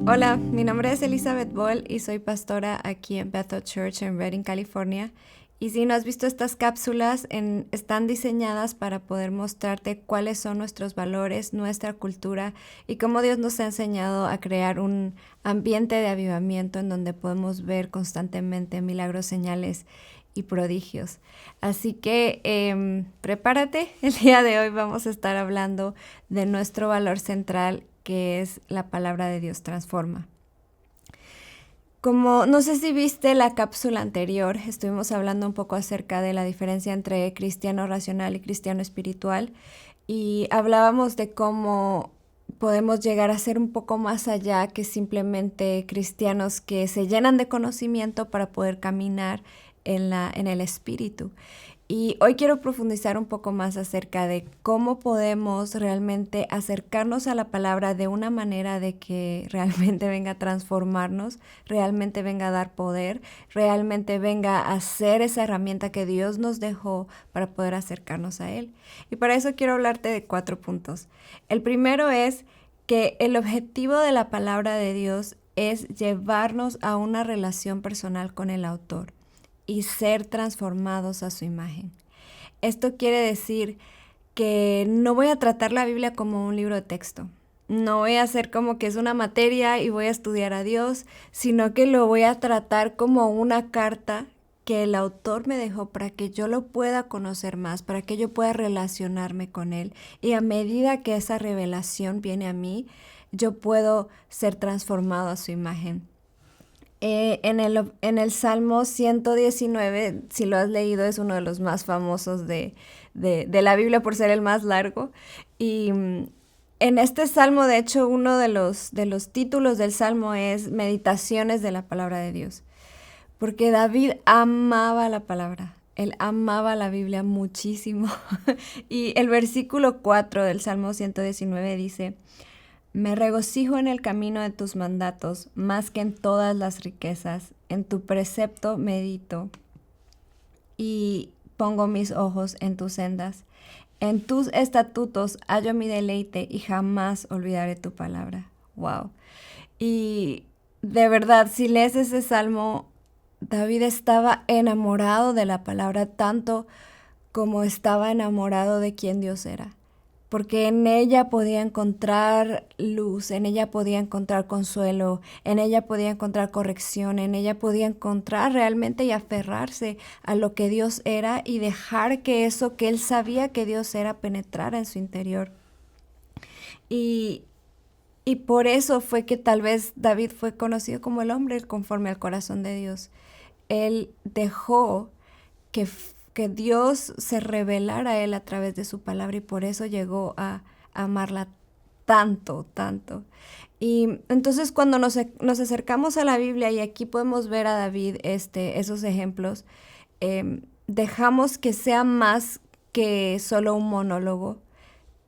Hola, mi nombre es Elizabeth Boll y soy pastora aquí en Bethel Church en Redding, California. Y si no has visto estas cápsulas, están diseñadas para poder mostrarte cuáles son nuestros valores, nuestra cultura y cómo Dios nos ha enseñado a crear un ambiente de avivamiento en donde podemos ver constantemente milagros, señales y prodigios. Así que prepárate, el día de hoy vamos a estar hablando de nuestro valor central, que es la palabra de Dios transforma. Como no sé si viste la cápsula anterior, estuvimos hablando un poco acerca de la diferencia entre cristiano racional y cristiano espiritual y hablábamos de cómo podemos llegar a ser un poco más allá que simplemente cristianos que se llenan de conocimiento para poder caminar en el espíritu. Y hoy quiero profundizar un poco más acerca de cómo podemos realmente acercarnos a la palabra de una manera de que realmente venga a transformarnos, realmente venga a dar poder, realmente venga a ser esa herramienta que Dios nos dejó para poder acercarnos a Él. Y para eso quiero hablarte de 4 puntos. El primero es que el objetivo de la palabra de Dios es llevarnos a una relación personal con el autor y ser transformados a su imagen. Esto quiere decir que no voy a tratar la Biblia como un libro de texto. No voy a hacer como que es una materia y voy a estudiar a Dios, sino que lo voy a tratar como una carta que el autor me dejó para que yo lo pueda conocer más, para que yo pueda relacionarme con él. Y a medida que esa revelación viene a mí, yo puedo ser transformado a su imagen. En el Salmo 119, si lo has leído, es uno de los más famosos de la Biblia por ser el más largo. Y en este Salmo, de hecho, uno de los títulos del Salmo es Meditaciones de la Palabra de Dios. Porque David amaba la palabra. Él amaba la Biblia muchísimo. Y el versículo 4 del Salmo 119 dice: Me regocijo en el camino de tus mandatos, más que en todas las riquezas. En tu precepto medito y pongo mis ojos en tus sendas. En tus estatutos hallo mi deleite y jamás olvidaré tu palabra. Wow. Y de verdad, si lees ese salmo, David estaba enamorado de la palabra tanto como estaba enamorado de quién Dios era, porque en ella podía encontrar luz, en ella podía encontrar consuelo, en ella podía encontrar corrección, en ella podía encontrar realmente y aferrarse a lo que Dios era y dejar que eso que él sabía que Dios era penetrara en su interior. Y, y por eso fue que tal vez David fue conocido como el hombre conforme al corazón de Dios. Él dejó que, que Dios se revelara a él a través de su palabra y por eso llegó a amarla tanto, tanto. Y entonces cuando nos acercamos a la Biblia, y aquí podemos ver a David esos ejemplos, dejamos que sea más que solo un monólogo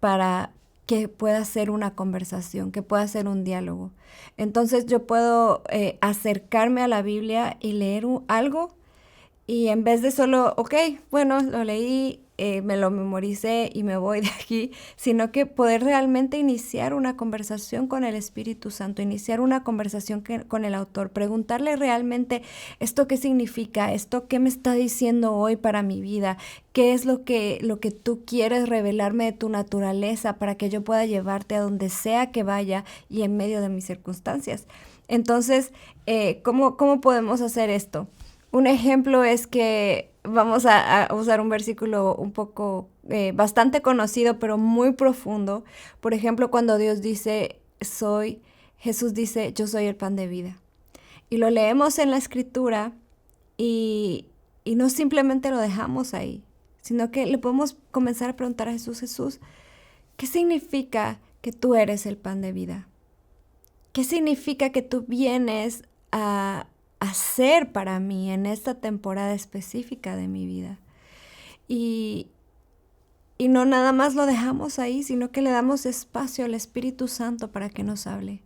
para que pueda ser una conversación, que pueda ser un diálogo. Entonces yo puedo acercarme a la Biblia y leer algo y en vez de solo, ok, bueno, lo leí, me lo memoricé y me voy de aquí, sino que poder realmente iniciar una conversación con el Espíritu Santo, iniciar una conversación con el autor, preguntarle realmente esto qué significa, esto qué me está diciendo hoy para mi vida, qué es lo que tú quieres revelarme de tu naturaleza para que yo pueda llevarte a donde sea que vaya y en medio de mis circunstancias. Entonces, ¿cómo podemos hacer esto? Un ejemplo es que vamos a usar un versículo un poco, bastante conocido, pero muy profundo. Por ejemplo, cuando Dios dice, Jesús dice, yo soy el pan de vida. Y lo leemos en la escritura y no simplemente lo dejamos ahí, sino que le podemos comenzar a preguntar a Jesús, Jesús, ¿qué significa que tú eres el pan de vida? ¿Qué significa que tú vienes a hacer para mí en esta temporada específica de mi vida? Y, y no nada más lo dejamos ahí, sino que le damos espacio al Espíritu Santo para que nos hable,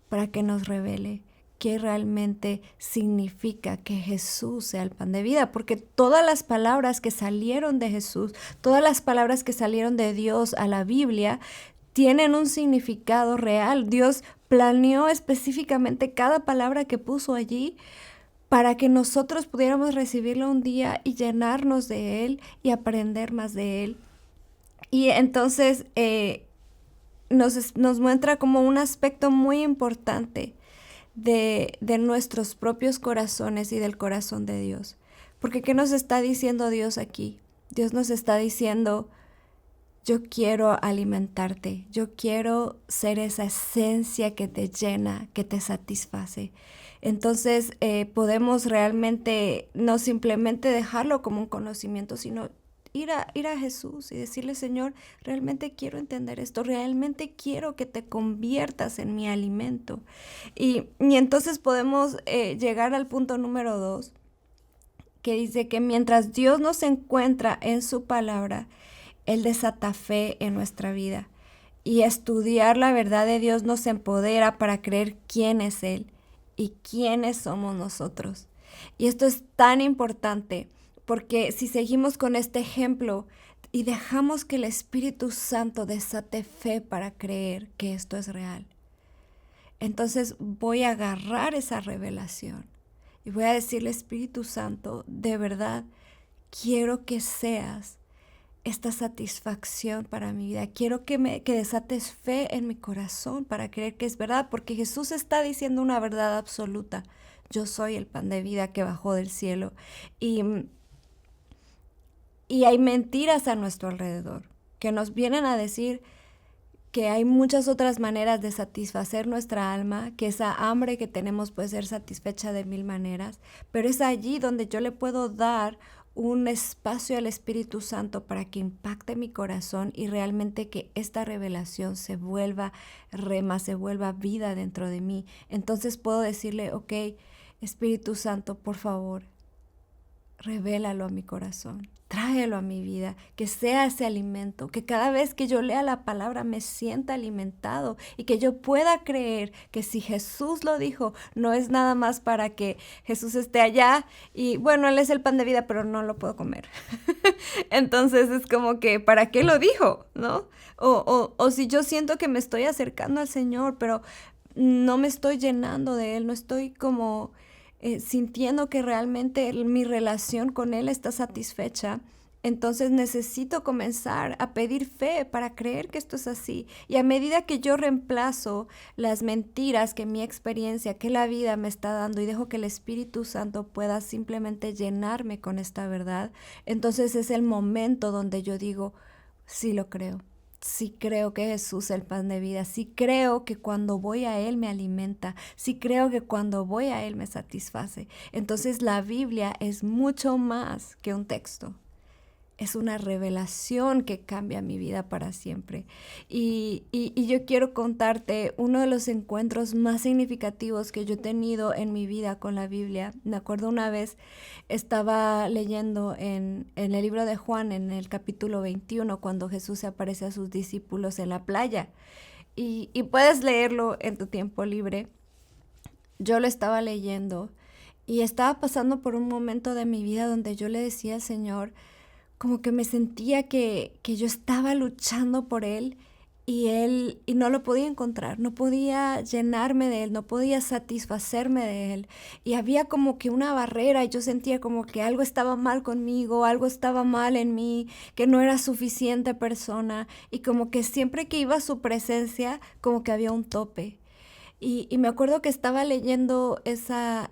para que nos revele qué realmente significa que Jesús sea el pan de vida, porque todas las palabras que salieron de Jesús, todas las palabras que salieron de Dios a la Biblia, tienen un significado real. Dios planeó específicamente cada palabra que puso allí para que nosotros pudiéramos recibirlo un día y llenarnos de Él y aprender más de Él. Y entonces nos muestra como un aspecto muy importante de nuestros propios corazones y del corazón de Dios. Porque ¿qué nos está diciendo Dios aquí? Dios nos está diciendo: yo quiero alimentarte, yo quiero ser esa esencia que te llena, que te satisface. Entonces podemos realmente no simplemente dejarlo como un conocimiento, sino ir a Jesús y decirle: Señor, realmente quiero entender esto, realmente quiero que te conviertas en mi alimento. Y entonces podemos llegar al punto número 2, que dice que mientras Dios nos encuentra en su palabra, Él desata fe en nuestra vida. Y estudiar la verdad de Dios nos empodera para creer quién es Él y quiénes somos nosotros. Y esto es tan importante porque si seguimos con este ejemplo y dejamos que el Espíritu Santo desate fe para creer que esto es real, entonces voy a agarrar esa revelación y voy a decirle: Espíritu Santo, de verdad, quiero que seas esta satisfacción para mi vida. Quiero que desates fe en mi corazón para creer que es verdad, porque Jesús está diciendo una verdad absoluta. Yo soy el pan de vida que bajó del cielo. Y hay mentiras a nuestro alrededor que nos vienen a decir que hay muchas otras maneras de satisfacer nuestra alma, que esa hambre que tenemos puede ser satisfecha de 1000 maneras, pero es allí donde yo le puedo dar un espacio al Espíritu Santo para que impacte mi corazón y realmente que esta revelación se vuelva rema, se vuelva vida dentro de mí. Entonces puedo decirle: ok, Espíritu Santo, por favor, revélalo a mi corazón, tráelo a mi vida, que sea ese alimento, que cada vez que yo lea la palabra me sienta alimentado y que yo pueda creer que si Jesús lo dijo, no es nada más para que Jesús esté allá y bueno, Él es el pan de vida, pero no lo puedo comer. Entonces es como que, ¿para qué lo dijo? ¿No? O si yo siento que me estoy acercando al Señor, pero no me estoy llenando de Él, no estoy como sintiendo que realmente mi relación con Él está satisfecha, entonces necesito comenzar a pedir fe para creer que esto es así. Y a medida que yo reemplazo las mentiras que mi experiencia, que la vida me está dando y dejo que el Espíritu Santo pueda simplemente llenarme con esta verdad, entonces es el momento donde yo digo: sí lo creo. Sí creo que Jesús es el pan de vida, sí creo que cuando voy a Él me alimenta, sí creo que cuando voy a Él me satisface. Entonces la Biblia es mucho más que un texto. Es una revelación que cambia mi vida para siempre. Y yo quiero contarte uno de los encuentros más significativos que yo he tenido en mi vida con la Biblia. Me acuerdo una vez estaba leyendo en el libro de Juan, en el capítulo 21, cuando Jesús se aparece a sus discípulos en la playa. Y puedes leerlo en tu tiempo libre. Yo lo estaba leyendo y estaba pasando por un momento de mi vida donde yo le decía al Señor, como que me sentía que yo estaba luchando por Él y no lo podía encontrar, no podía llenarme de Él, no podía satisfacerme de Él. Y había como que una barrera y yo sentía como que algo estaba mal conmigo, algo estaba mal en mí, que no era suficiente persona y como que siempre que iba a su presencia, como que había un tope. Y me acuerdo que estaba leyendo esa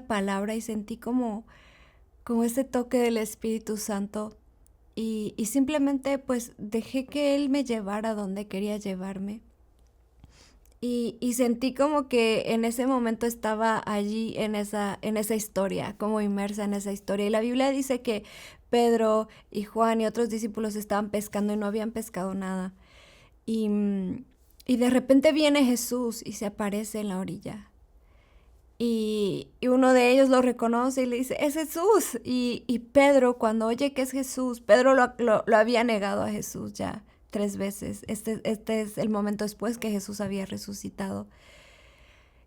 palabra y sentí como ese toque del Espíritu Santo y simplemente pues dejé que Él me llevara donde quería llevarme y sentí como que en ese momento estaba allí en esa historia, como inmersa en esa historia. Y la Biblia dice que Pedro y Juan y otros discípulos estaban pescando y no habían pescado nada. Y de repente viene Jesús y se aparece en la orilla. Y uno de ellos lo reconoce y le dice: es Jesús. Y Pedro, cuando oye que es Jesús, Pedro lo había negado a Jesús ya 3 veces. Este es el momento después que Jesús había resucitado.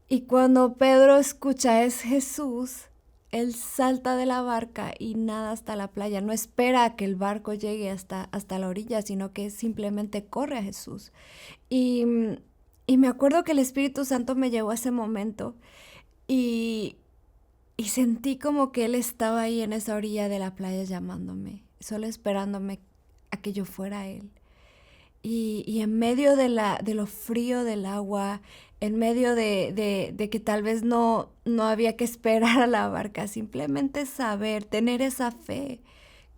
Y cuando Pedro escucha es Jesús, Él salta de la barca y nada hasta la playa. No espera a que el barco llegue hasta la orilla, sino que simplemente corre a Jesús. Y, y me acuerdo que el Espíritu Santo me llevó a ese momento y, y sentí como que Él estaba ahí en esa orilla de la playa llamándome, solo esperándome a que yo fuera a Él. Y en medio de lo frío del agua, en medio de que tal vez no había que esperar a la barca, simplemente saber, tener esa fe,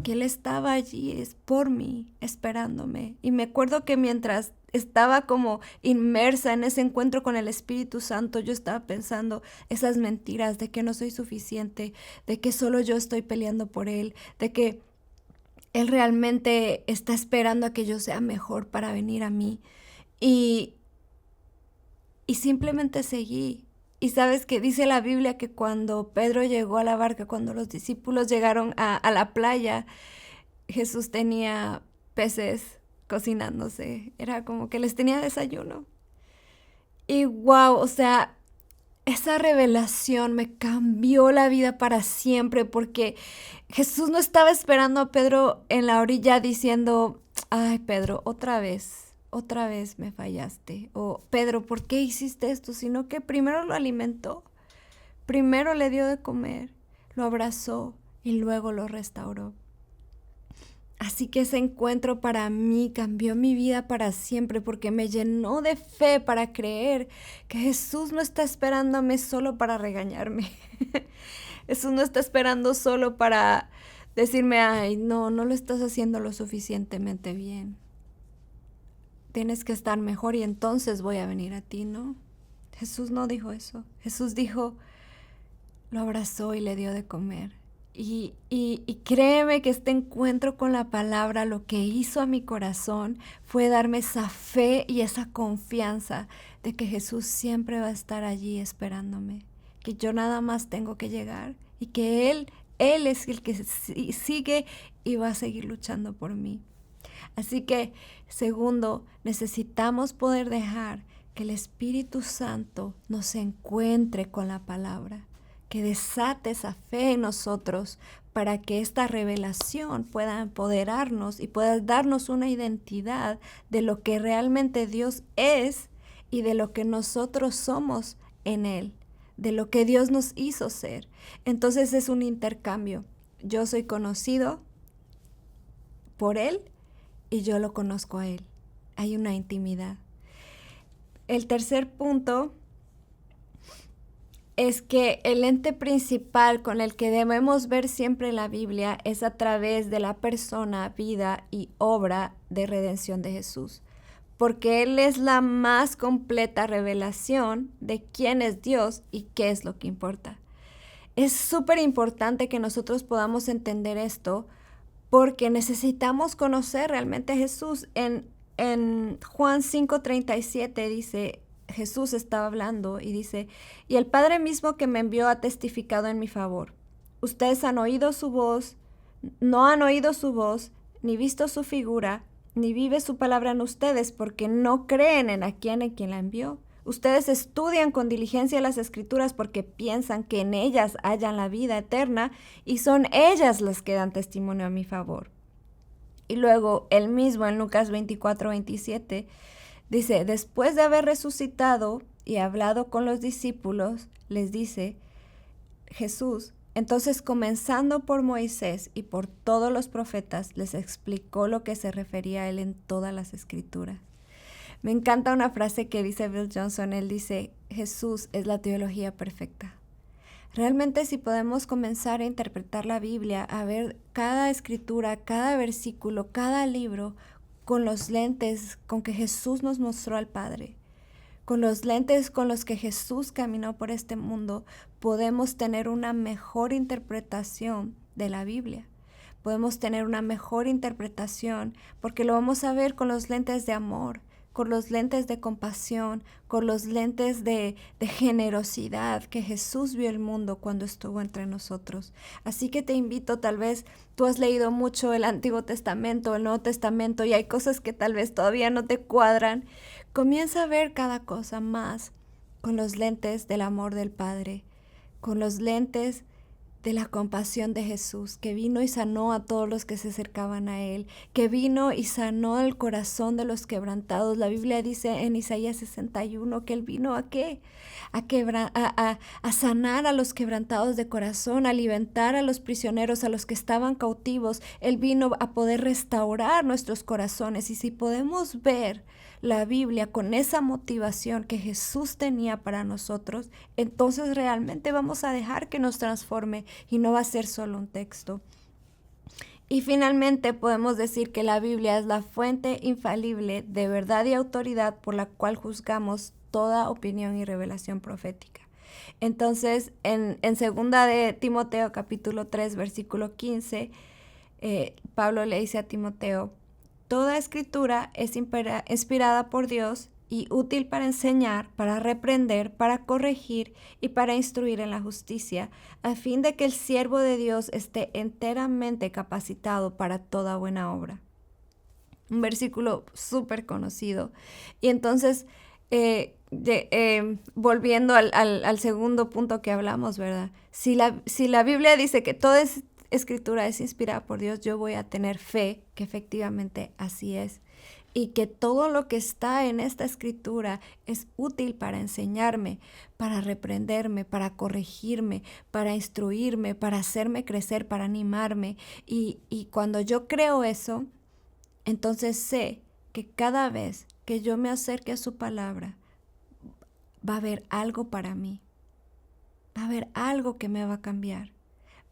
que Él estaba allí, es por mí, esperándome. Y me acuerdo que mientras estaba como inmersa en ese encuentro con el Espíritu Santo, yo estaba pensando esas mentiras de que no soy suficiente, de que solo yo estoy peleando por Él, de que Él realmente está esperando a que yo sea mejor para venir a mí. Y simplemente seguí. Y sabes que dice la Biblia que cuando Pedro llegó a la barca, cuando los discípulos llegaron a la playa, Jesús tenía peces cocinándose. Era como que les tenía desayuno. Y wow, o sea, esa revelación me cambió la vida para siempre porque Jesús no estaba esperando a Pedro en la orilla diciendo, ay Pedro, otra vez me fallaste. O Pedro, ¿por qué hiciste esto? Sino que primero lo alimentó, primero le dio de comer, lo abrazó y luego lo restauró. Así que ese encuentro para mí cambió mi vida para siempre porque me llenó de fe para creer que Jesús no está esperándome solo para regañarme. Jesús no está esperando solo para decirme, ay, no lo estás haciendo lo suficientemente bien. Tienes que estar mejor y entonces voy a venir a ti, ¿no? Jesús no dijo eso. Jesús dijo, lo abrazó y le dio de comer. Y créeme que este encuentro con la palabra lo que hizo a mi corazón fue darme esa fe y esa confianza de que Jesús siempre va a estar allí esperándome, que yo nada más tengo que llegar y que Él es el que sigue y va a seguir luchando por mí. Así que, segundo, necesitamos poder dejar que el Espíritu Santo nos encuentre con la palabra, que desate esa fe en nosotros para que esta revelación pueda empoderarnos y pueda darnos una identidad de lo que realmente Dios es y de lo que nosotros somos en Él, de lo que Dios nos hizo ser. Entonces es un intercambio. Yo soy conocido por Él y yo lo conozco a Él. Hay una intimidad. El tercer punto es que el ente principal con el que debemos ver siempre la Biblia es a través de la persona, vida y obra de redención de Jesús, porque Él es la más completa revelación de quién es Dios y qué es lo que importa. Es súper importante que nosotros podamos entender esto porque necesitamos conocer realmente a Jesús. En Juan 5:37 dice, Jesús estaba hablando y dice, y el Padre mismo que me envió ha testificado en mi favor. Ustedes han oído su voz, no han oído su voz, ni visto su figura, ni vive su palabra en ustedes, porque no creen en quien la envió. Ustedes estudian con diligencia las Escrituras porque piensan que en ellas hallan la vida eterna y son ellas las que dan testimonio a mi favor. Y luego él mismo en Lucas 24:27 dice, después de haber resucitado y hablado con los discípulos, les dice Jesús, entonces comenzando por Moisés y por todos los profetas, les explicó lo que se refería a él en todas las Escrituras. Me encanta una frase que dice Bill Johnson. Él dice, Jesús es la teología perfecta. Realmente si podemos comenzar a interpretar la Biblia, a ver cada escritura, cada versículo, cada libro, con los lentes con que Jesús nos mostró al Padre, con los lentes con los que Jesús caminó por este mundo, podemos tener una mejor interpretación de la Biblia. Podemos tener una mejor interpretación porque lo vamos a ver con los lentes de amor, con los lentes de compasión, con los lentes de generosidad que Jesús vio el mundo cuando estuvo entre nosotros. Así que te invito, tal vez tú has leído mucho el Antiguo Testamento, el Nuevo Testamento y hay cosas que tal vez todavía no te cuadran. Comienza a ver cada cosa más con los lentes del amor del Padre, con los lentes de la compasión de Jesús, que vino y sanó a todos los que se acercaban a Él, que vino y sanó el corazón de los quebrantados. La Biblia dice en Isaías 61 que Él vino ¿a qué? A sanar a los quebrantados de corazón, a alimentar a los prisioneros, a los que estaban cautivos. Él vino a poder restaurar nuestros corazones. Y si podemos ver la Biblia con esa motivación que Jesús tenía para nosotros, entonces realmente vamos a dejar que nos transforme y no va a ser solo un texto. Y finalmente podemos decir que la Biblia es la fuente infalible de verdad y autoridad por la cual juzgamos toda opinión y revelación profética. Entonces, en 2 de Timoteo capítulo 3, versículo 15, Pablo le dice a Timoteo: toda escritura es inspirada por Dios y útil para enseñar, para reprender, para corregir y para instruir en la justicia, a fin de que el siervo de Dios esté enteramente capacitado para toda buena obra. Un versículo súper conocido. Y entonces, volviendo al segundo punto que hablamos, ¿verdad? Si la Biblia dice que toda escritura es inspirada por Dios, yo voy a tener fe que efectivamente así es. Y que todo lo que está en esta escritura es útil para enseñarme, para reprenderme, para corregirme, para instruirme, para hacerme crecer, para animarme. Y cuando yo creo eso, entonces sé que cada vez que yo me acerque a su palabra, va a haber algo para mí. Va a haber algo que me va a cambiar.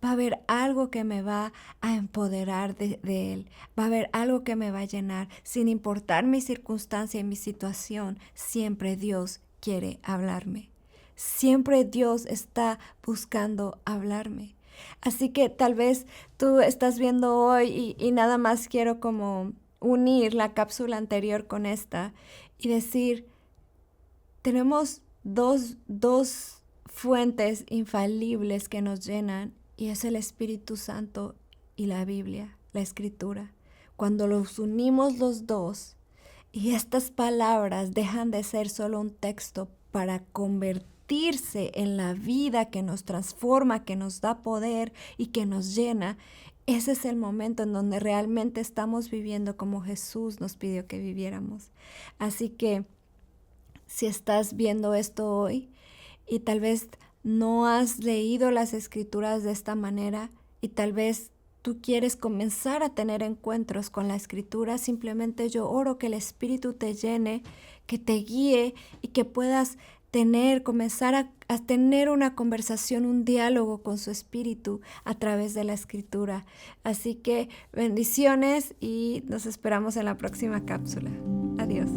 Va a haber algo que me va a empoderar de Él. Va a haber algo que me va a llenar. Sin importar mi circunstancia y mi situación, siempre Dios quiere hablarme. Siempre Dios está buscando hablarme. Así que tal vez tú estás viendo hoy y nada más quiero como unir la cápsula anterior con esta y decir, tenemos dos fuentes infalibles que nos llenan. Y es el Espíritu Santo y la Biblia, la Escritura. Cuando los unimos los dos y estas palabras dejan de ser solo un texto para convertirse en la vida que nos transforma, que nos da poder y que nos llena, ese es el momento en donde realmente estamos viviendo como Jesús nos pidió que viviéramos. Así que si estás viendo esto hoy y tal vez no has leído las escrituras de esta manera y tal vez tú quieres comenzar a tener encuentros con la escritura, simplemente yo oro que el Espíritu te llene, que te guíe y que puedas comenzar a tener una conversación, un diálogo con su Espíritu a través de la escritura. Así que bendiciones y nos esperamos en la próxima cápsula. Adiós.